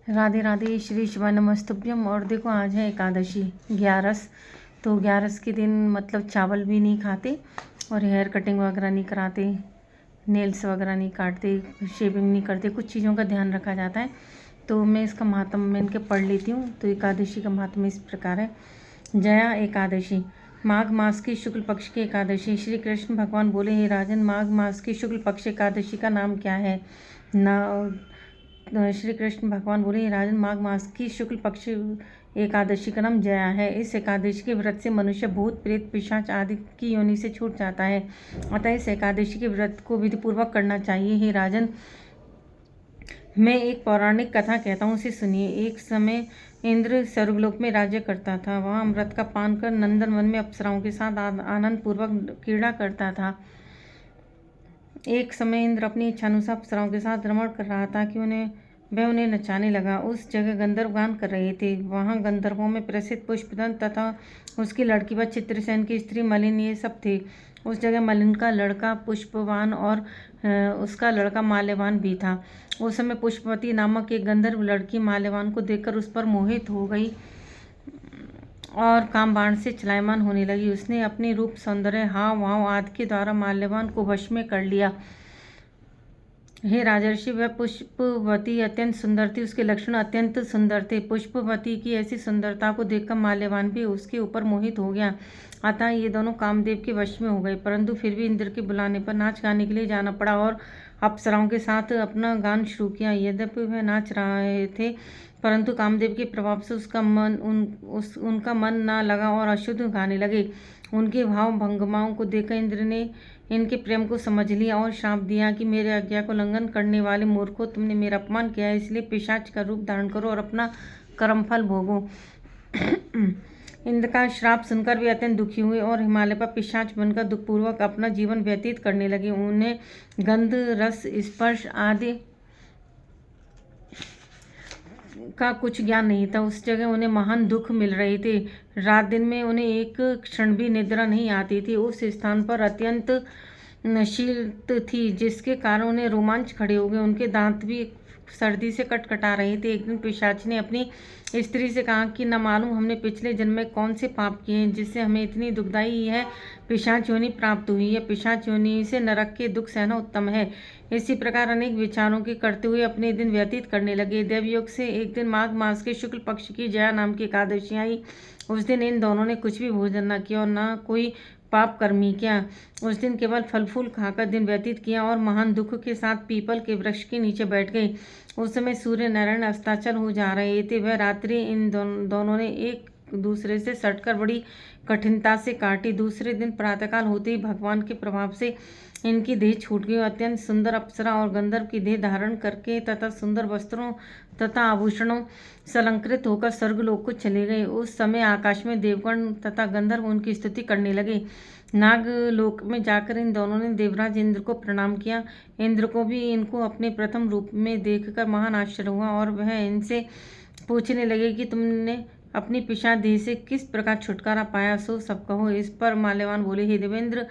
राधे राधे, श्री शिवाय नमस्तुभ्यम। और देखो आज है एकादशी 11। तो 11 के दिन मतलब चावल भी नहीं खाते और हेयर कटिंग वगैरह नहीं कराते, नेल्स वगैरह नहीं काटते, शेविंग नहीं करते, कुछ चीज़ों का ध्यान रखा जाता है। तो मैं इसका महात्म मैं इनके पढ़ लेती हूँ। तो एकादशी का महात्म इस प्रकार है। जया एकादशी, माघ मास की शुक्ल पक्ष की एकादशी। श्री कृष्ण भगवान बोले, हे राजन, माघ मास की शुक्ल पक्ष एकादशी का नाम क्या है? श्री कृष्ण भगवान बोले, हे राजन, माघ मास की शुक्ल पक्ष एकादशी का नाम जया है। इस एकादशी के व्रत से मनुष्य भूत प्रेत पिशाच आदि की योनि से छूट जाता है। अतः इस एकादशी के व्रत को विधिपूर्वक करना चाहिए। हे राजन, मैं एक पौराणिक कथा कहता हूँ, उसे सुनिए। एक समय इंद्र स्वर्गलोक में राज्य करता था। वहाँ अमृत का पान कर नंदन वन में अप्सराओं के साथ आनंद पूर्वक क्रीड़ा करता था। एक समय इंद्र अपनी इच्छानुसार अप्सराओं के साथ रमण कर रहा था कि वह उन्हें नचाने लगा। उस जगह गंधर्व गान कर रहे थे। वहाँ गंधर्वों में प्रसिद्ध पुष्पदंत तथा उसकी लड़की व चित्रसेन की स्त्री मलिन ये सब थे। उस जगह मलिन का लड़का पुष्पवान और उसका लड़का माल्यवान भी था। उस समय पुष्पवती नामक एक गंधर्व लड़की माल्यवान को देखकर उस पर मोहित हो गई और काम बाण से चलायमान होने लगी। उसने अपने रूप, सौंदर्य, हाव भाव आदि के द्वारा माल्यवान को वश में कर लिया। हे राजर्षि, वह पुष्पवती अत्यंत सुंदर थी, उसके लक्षण अत्यंत सुंदर थे। पुष्पवती की ऐसी सुंदरता को देखकर माल्यवान भी उसके ऊपर मोहित हो गया। अतः ये दोनों कामदेव के वश में हो गए। परंतु फिर भी इंद्र के बुलाने पर नाच गाने के लिए जाना पड़ा और अप्सराओं के साथ अपना गान शुरू किया। यद्यपि वह नाच रहे थे, परंतु कामदेव के प्रभाव से उनका मन ना लगा और अशुद्ध गाने लगे। उनके भाव भंगमाओं को देखकर इंद्र ने इनके प्रेम को समझ लिया और श्राप दिया कि मेरे आज्ञा को उल्लंघन करने वाले मूर्खों, तुमने मेरा अपमान किया है, इसलिए पिशाच का रूप धारण करो और अपना कर्मफल भोगो। इंद्र का श्राप सुनकर वे अत्यंत दुखी हुए और हिमालय पर पिशाच बनकर दुखपूर्वक अपना जीवन व्यतीत करने लगे। उन्हें गंध, रस, स्पर्श आदि का कुछ ज्ञान नहीं था। उस जगह उन्हें महान दुख मिल रहे थे। रात दिन में उन्हें एक क्षण भी निद्रा नहीं आती थी। उस स्थान पर अत्यंत शीत थी, जिसके कारण उन्हें रोमांच खड़े हो गए। उनके दांत भी सर्दी से कटकटा रहे थे। एक दिन पिशाच ने अपनी स्त्री से कहा कि न मालूम हमने पिछले जन्म में कौन से पाप किए हैं, जिससे हमें इतनी दुखदाई यह पिशाच योनि प्राप्त हुई है। पिशाच योनि से नरक के दुख सहना उत्तम है। इसी प्रकार अनेक विचारों के करते हुए अपने दिन व्यतीत करने लगे। देवयोग से एक दिन माघ मास के शुक्ल पक्ष की जया नाम की एकादशी आई। उस दिन इन दोनों ने कुछ भी भोजन न किया और न कोई पाप कर्मी किया। उस दिन केवल फल फूल खाकर दिन व्यतीत किया और महान दुख के साथ पीपल के वृक्ष के नीचे बैठ गए। उस समय सूर्य नारायण अस्ताचल हो जा रहे थे। वह रात्रि इन दोनों ने एक दूसरे से सटकर बड़ी कठिनता से काटी। दूसरे दिन प्रातःकाल होते ही भगवान के प्रभाव से इनकी देह छूट गई। अत्यंत सुंदर अप्सरा और गंधर्व की देह धारण करके तथा सुंदर वस्त्रों तथा आभूषणों से अलंकृत होकर स्वर्गलोक को चले गए। उस समय आकाश में देवगण तथा गंधर्व उनकी स्तुति करने लगे। नागलोक में जाकर इन दोनों ने देवराज इंद्र को प्रणाम किया। इंद्र को भी इनको अपने प्रथम रूप में देखकर महान आश्चर्य हुआ और वह इनसे पूछने लगे कि तुमने अपनी पिशाच देह से किस प्रकार छुटकारा पाया, सो सब कहो। इस पर माल्यवान बोले, हे देवेंद्र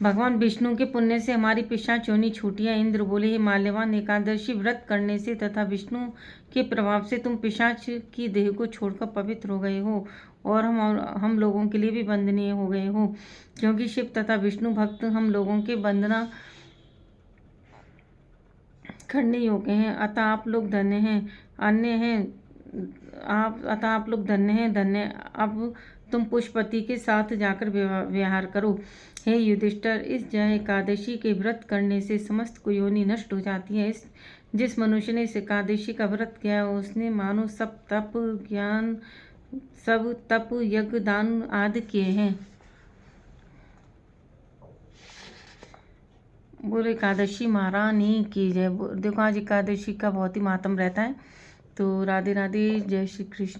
भगवान विष्णु के पुण्य से हमारी पिशाच योनि छूटी है। इंद्र बोले, हे माल्यवान, एकादशी व्रत करने से तथा विष्णु के प्रभाव से तुम पिशाच की देह को छोड़कर पवित्र हो गए हो और हम लोगों के लिए भी वंदनीय हो गए हो, क्योंकि शिव तथा विष्णु भक्त हम लोगों के वंदना करने योग्य हैं। अतः आप लोग धन्य हैं, अतः आप लोग धन्य हैं, धन्य। अब तुम पुष्पवती के साथ जाकर विहार करो। हे युधिष्ठिर, इस जया एकादशी के व्रत करने से समस्त कुयोनि नष्ट हो जाती है। जिस मनुष्य ने इस एकादशी का व्रत किया, उसने मानो सब तप यज्ञ दान आदि किए हैं। बोलो एकादशी महारानी की जय। देखो आज एकादशी का बहुत ही महात्म रहता है। तो राधे राधे, जय श्री कृष्ण।